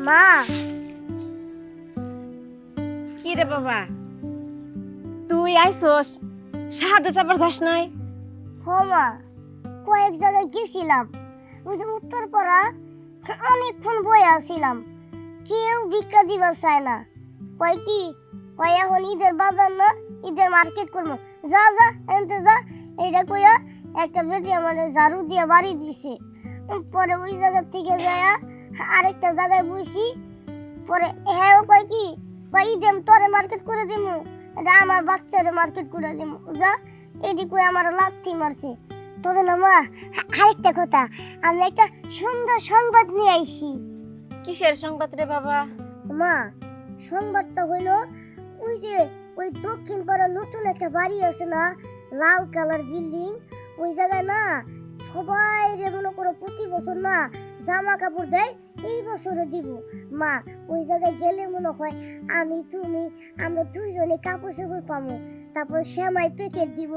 মা, কি রে বাবা, তুই আইসোস? সাহায্য চাপড় যাস নাই? হো মা, কয়েক জায়গায় গেছিলাম। ওই যে উত্তরপাড়া অনেকক্ষণ বয়ে আসছিলাম, কেউ ভিক্ষা দিবা চায় না। কয় কি, কয় এখন ঈদের বাজার না, ঈদের মার্কেট করবো, যা যা এনতে যা, এইটা কইয়া একটা বেদি আমাদের ঝাড়ু দিয়ে বাড়ি দিছে। পরে ওই জায়গা থেকে যায়া আরেকটা জায়গায় বসি। পরে হ্যাঁ কয় কি, কয় ঈদে তোরে মার্কেট করে দিমু, এটা আমার বাচ্চারে মার্কেট করে দিমু, যা। এদি কই আমার লাথি মারছে। তবে না মা, আরেকটা কথা, আমি একটা সুন্দর সংবাদ নিয়ে আইছি। কিসের সংবাদ রে বাবা? মা, সংবাদটা হইলো ওই যে ওই দক্ষিণ পাড়ার নতুন একটা বাড়ি আছে না, লাল কালার বিল্ডিং, ওই জায়গায় না সবাই যে মনে করো প্রতি বছর না জামা কাপড় দেয়, এই বছরে দিব। মা, ওই জায়গায় গেলে মনে হয় আমি তুমি আমরা দুইজনে কাপড় চোপড় পাবো, তারপর সেমাই প্যাকেট দিব,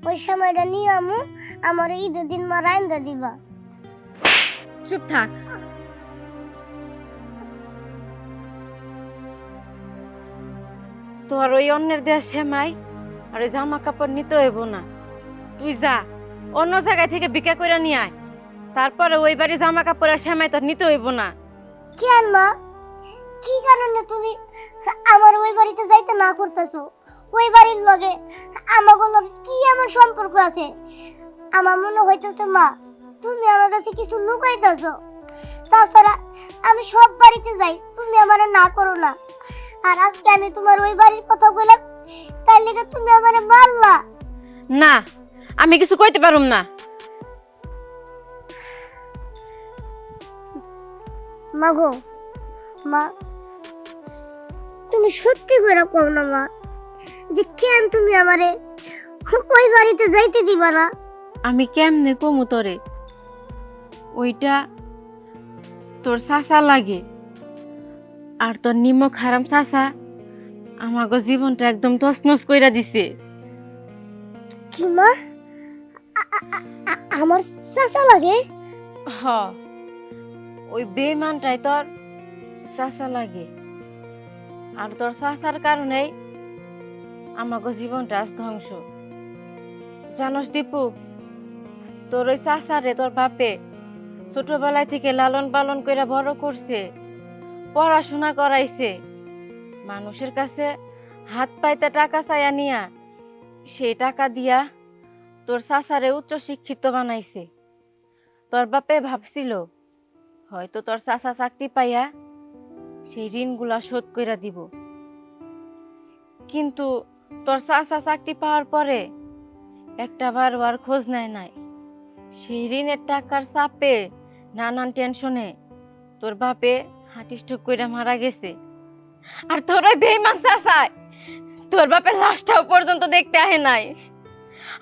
ওই সেমাইটা নিয়ে আমু, আমার ঈদের দিন মা রাইন্দা দিবা। চুপ থাক। তোর ওই অন্যের দেয়া সেমাই আর ওই জামা কাপড় নিতে হইব না। তুই যা অন্য জায়গায় থেকে ভিক্ষা করে নিয়ে আয়, তারপরে ওই বাড়ি জামা কাপড় আর সেমাই তোর নিতে হইব না। কেন মা, কি কারণে তুমি আমার ওই বাড়িতে যাইতে না করতেছো? ওই বাড়ির লগে আমাগো লগে কি এমন সম্পর্ক আছে? আমার মনে হইতেছে মা, তুমি আমার কাছে কিছু লুকাইতেছো। তাছাড়া আমি সব বাড়িতে যাই, তুমি আমারে না করো না। আর আজকে আমি তোমার ওই বাড়ির কথা বললাম, তাই লেগে তুমি আমারে মারলা। না, আমি কিছু কইতে পারুম না। মাগো, মা, তুমি সত্যি করে কও না মা, যে কেন তুমি আমারে ওই বাড়িতে যাইতে দিবা না? আমি কেমনে কমু তোরে? ওইটা তোর চাচা লাগে, আর তোর নিমক হারাম চাচা আমাগো জীবনটা একদম তছনছ কইরা দিছে। কি মা, আমার চাচা লাগে? হ, ওই বেঈমানটাই তোর চাচা লাগে, আর তোর চাচার কারণেই আমাগো জীবনটা আজ ধ্বংস। জানোস দীপু, তোর ওই চাচারে তোর বাপে ছোটবেলায় থেকে লালন পালন কইরা বড় করছে, পড়াশোনা করাইছে, মানুষের কাছে হাত পাইতে টাকা চাইয়া নিয়া সেই টাকা দিয়া তোর চাচারে উচ্চ শিক্ষিত বানাইছে। তোর বাপে ভাবছিল হয়তো তোর চাচা চাকরি পাইয়া সেই ঋণগুলা শোধ কইরা দিব, কিন্তু তোর চাচা চাকরি পাওয়ার পরে একটা বার আর খোঁজ নেয় নাই। সেই ঋণের টাকার চাপে নানান টেনশনে তোর বাপে হার্ট স্ট্রোক কইরা মারা গেছে। আর তোর ওই বেঈমান চাচাই তোর বাপের লাশটাও পর্যন্ত দেখতে আহে নাই।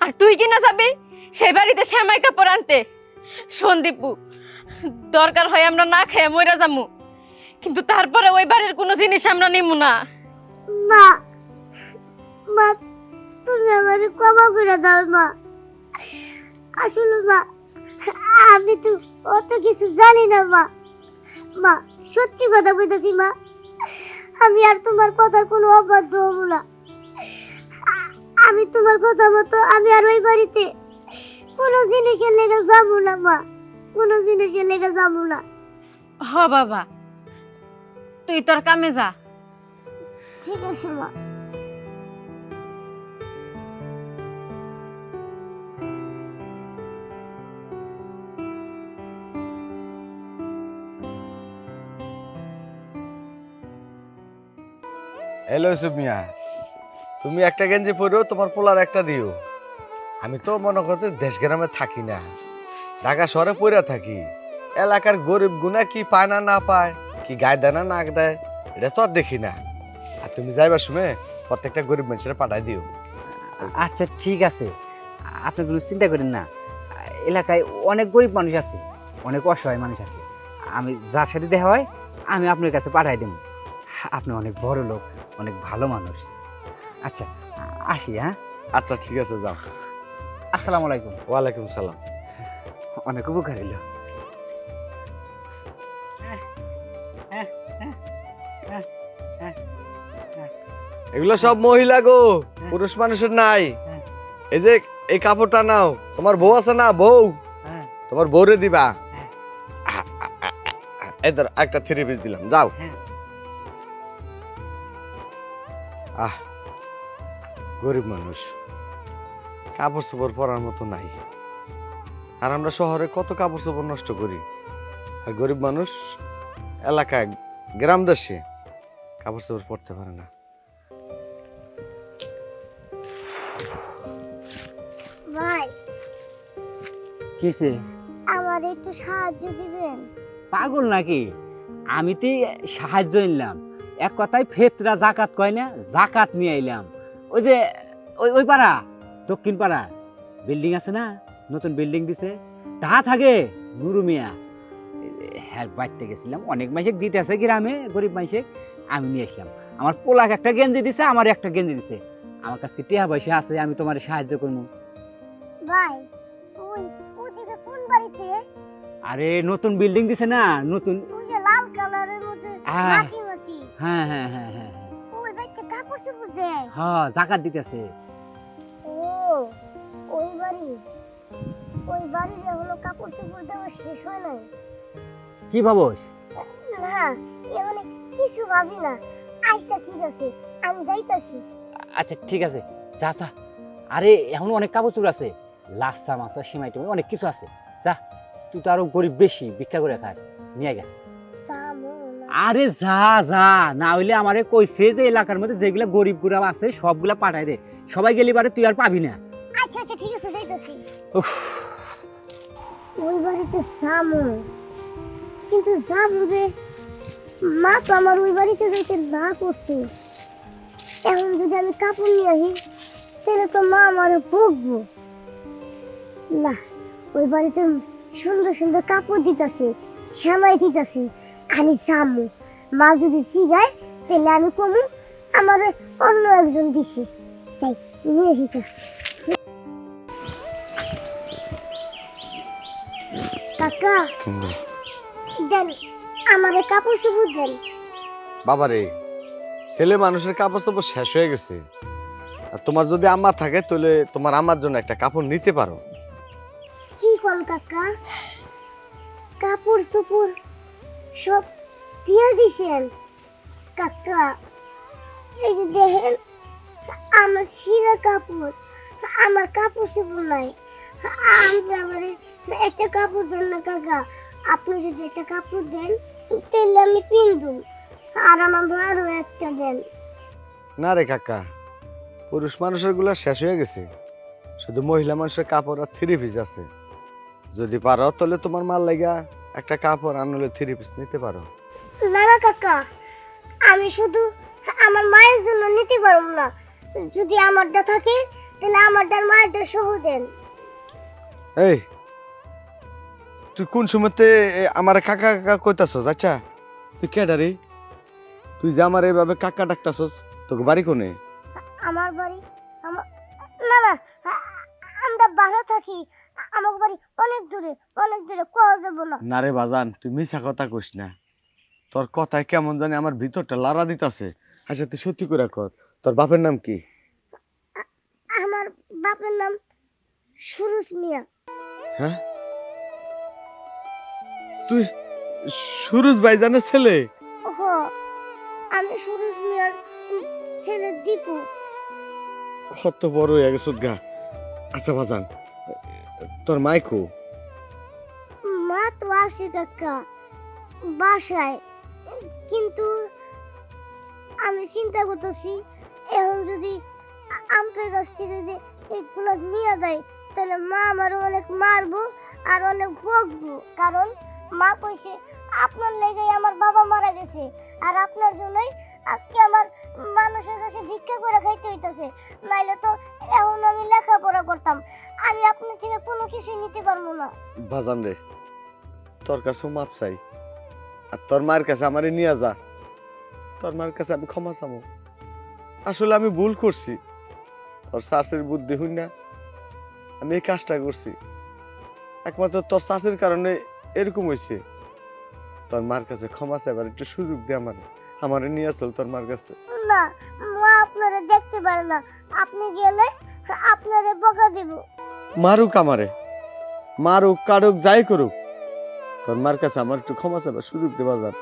আর তুই কিনা যাবি সেই বাড়িতে সেমাই কাপড় আনতে? সন্দীপু, দরকার হয় আমরা না খেয়ে মইরা যামু, কিন্তু তারপরে ওই বাড়ির কোনো জিনিস আমরা নিমু না। মা, মা, তুমি আমারে ক্ষমা করে দাও মা। আসলে মা, আমি তো অত কিছু জানি না মা। মা, সত্যি কথা কইতাছি মা, আমি আর তোমার কথার কোনো অবাধ্য হব না। আমি তোমার কথা মতো আমি আর ওই বাড়িতে কোনো জিনিসের লেগে যাবো না মা, কোনো জিনিসের লেগে যাবো না। হ বাবা, তুই তোর কামে যা। ঠিক আছে মা। হ্যালো সুমিয়া, তুমি একটা গেঞ্জি পরেও তোমার পোলার একটা দিও। আমি তো মনে করতে দেশ গ্রামে থাকি না, ঢাকা শহরে পড়ে থাকি। এলাকার গরিব গুনা কি পায় না না পায়, কি গায়ে দেয় না না দেয়, এটা তো আর দেখি না। আর তুমি যাইবার সময় প্রত্যেকটা গরিব মানুষের পাঠাই দিও। আচ্ছা ঠিক আছে, আপনি কোনো চিন্তা করেন না। এলাকায় অনেক গরিব মানুষ আছে, অনেক অসহায় মানুষ আছে, আমি যার সাথে দেখা হয় আমি আপনার কাছে পাঠাই দেব। আপনি অনেক বড় লোক, অনেক ভালো মানুষ। আচ্ছা আসি, হ্যাঁ? আচ্ছা ঠিক আছে, যাও। আসসালামু আলাইকুম। ওয়ালাইকুম সালাম। অনেক উপকার হইল। এগুলো সব মহিলা গো, পুরুষ মানুষের নাই। হ্যাঁ। এই যে এই কাপড়টা নাও, তোমার বউ আছে না, বউ হ্যাঁ তোমার বউরে দিবা। হ্যাঁ। এই ধর একটা 3 পিস দিলাম, যাও। হ্যাঁ। আহ, গরিব মানুষ, কাপড় চোপড় পরার মতো নাই। আর আমরা শহরে কত কাপড় চোপড় নষ্ট করি, আর গরিব মানুষ এলাকায় গ্রাম দেশে কাপড় চোপড় পরতে পারে না। ভাই কিসে আমার একটু সাহায্য দিবেন? পাগল নাকি? আমি তো সাহায্য নিলাম, এক কথায় ফেতরা জাকাত কয় না, জাকাত নিয়ে আইলাম। ওই যে ওই ওই পাড়া, দক্ষিণ পাড়া বিল্ডিং আছে না, নতুন বিল্ডিং দিছে, তাহা থাকে নুরু মিয়া, হ্যাঁ বাড়তে গেছিলাম। অনেক মাসে দিতে আছে গ্রামে, গরিব মাসে আমি নিয়ে আসলাম। আমার পোলাক একটা গেঞ্জি দিছে, আমার একটা গেঞ্জি দিছে। আমার কাছে টিয়া পয়সা আছে, আমি তোমার সাহায্য করবো। ভাই ওই ওদিকে কোন বাড়িতে? আরে নতুন বিল্ডিং দিছে না, নতুন। ওই যে লাল কালারের মধ্যে হ্যাঁ। মাটি মাটি, হ্যাঁ হ্যাঁ হ্যাঁ হ্যাঁ ওই বাড়িতে কাপড় চোপড় দেয়? হ্যাঁ, জাকাত দিতেছে। ও ওই বাড়ি, ওই বাড়ির এখনো কাপড় চোপড় দেওয়া শেষ হয় নাই। কি ভাবস? না এ মানে কিছু ভাবি না। আচ্ছা ঠিক আছে, আমি যাইতাছি। আচ্ছা ঠিক আছে, যা যা। আরে এখন অনেক কাপড় চোপড় আছে, লাচ্ছা মাছা সিমাই টিমাই অনেক কিছু আছে। যা, তুই তো আরো গরিব বেশি, ভিক্ষা করে খাস, নিয়ে গেল। যাবো না। আরে যা যা, না হইলে আমারে কইছে যে এলাকার মধ্যে যেগুলা গরিব গুড়া আছে সবগুলা পাঠাই দে। সবাই গেলি পারে তুই আর পাবি না। আচ্ছা আচ্ছা ঠিক আছে, যাইতাছি। উফ, ওই বাড়িতে যাবো, কিন্তু যাবো যে মা তো আমার ওই বাড়িতে যাইতে না করছে। এখন যদি আমি কাপড় নিয়ে আসি তাহলে তো মা আমার বকবো। না, ওই বাড়িতে সুন্দর সুন্দর কাপড় দিতেছে, সেমাই দিতেছে, আমি যাবো। মা যদি জিগায় তাহলে আমি কমু আমার অন্য একজন দিছি, যাই নিয়ে আসিতে। কাকা দেন, আমারে কাপড় চোপড় দেন। বাবারে, ছেলে মানুষের কাপড় চোপড় শেষ হয়ে গেছে, আর তোমার যদি আম্মা থাকে তাহলে তোমার আম্মার জন্য একটা কাপড় নিতে পারো। কি কোন কাকা, কাপড় চোপড় সব দিয়ে দিছেন? কাকা এই যে দেখেন, আমার ছিঁড়া কাপড়, আমার কাপড় চোপড় নাই। আমারে একটা কাপড় দেন না কাকা। আপনি যদি একটা কাপড় দেন তাহলে আমি কিনবো, আর আমার আরো একটা দেন। না রে কাকা, পুরুষ মানুষের গুলা শেষ হয়ে গেছে, শুধু মহিলা মানুষের কাপড় আর 3 পিস আছে। যদি পারো তাহলে তোমার মাল লাগা একটা কাপড় আনলে 3 পিস নিতে পারো। না না কাকা, আমি শুধু আমার মায়ের জন্য নিতে পারবো না। যদি আমারটা থাকে তাহলে আমারটার মায়েরটা সহ দেন। এই, তুই কোন সময়তে আমার কাকা কাকা কইতাছস? আচ্ছা তুই কেডা রে? তুই যে আমার এইভাবে কাকা ডাকতাছস, তোকে বাড়ি কোনে? আমার বাড়ি আমার, না না, আমরা ভালো থাকি। আমার বাড়ি অনেক দূরে, অনেক দূরে, কোয়া যাবো না। না রে বাজান, তুই মিছা কথা কইস না। তোর কথায় কেমন জানি আমার ভিতরটা লাড়া দিতাছে। আচ্ছা তুই সত্যি করে কর, তোর বাপের নাম কি? আমার বাপের নাম সুরুজ মিয়া। হ্যাঁ, তুই সুরজ ভাইজানের ছেলে? হ, আমি সুরুজ মিয়ার ছেলে দীপু। কত বড় হয়ে গেছ গা। আচ্ছা বাজান, তোর মাইকো? মা তো আছে কাকা বাসায়, কিন্তু আমি চিন্তা করতেছি এখন যদি আমপের গাছ থেকে যদি এগুলো নিয়ে যায় তাহলে মা আমার অনেক মারবো আর অনেক বকবো। কারণ মা কইছে আপনার লেগে আমার বাবা মারা গেছে, আর আপনার জন্যই আজকে আমার মানুষের কাছে ভিক্ষা করে খাইতে হইতাছে। নাইলে তো এখন আমি লেখাপড়া করতাম। আমি আপনার থেকে কোনো কিছুই নিতে পারবো না। বাজান রে, তোর কাছেও মাপ চাই, আর তোর মায়ের কাছে আমারে নিয়ে যা। তোর মায়ের কাছে আমি ক্ষমা চাবো। আসলে আমি ভুল করছি, তোর শাশুড়ির বুদ্ধি হই না আমি এই কাজটা করছি। একমাত্র তোর শাশুড়ির কারণে এরকম হয়েছে। তোর মার কাছে ক্ষমা চাইবার একটু সুযোগ দে, আমারে নিয়ে আসল তোর মার কাছে। না, মা আপনারে দেখতে পারে না, আপনি গেলে আপনারে বকা দিব। মারুক আমারে, মারুক কাটুক যাই করুক, তোর মার কাছে আমার একটু ক্ষমা চাবার সুযোগ দেবা যান।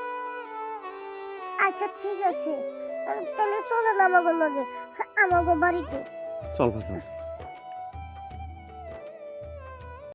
আচ্ছা ঠিক আছে, তাহলে চলেন আমাকে লগে, আমাকে বাড়িতে। চল বাজান।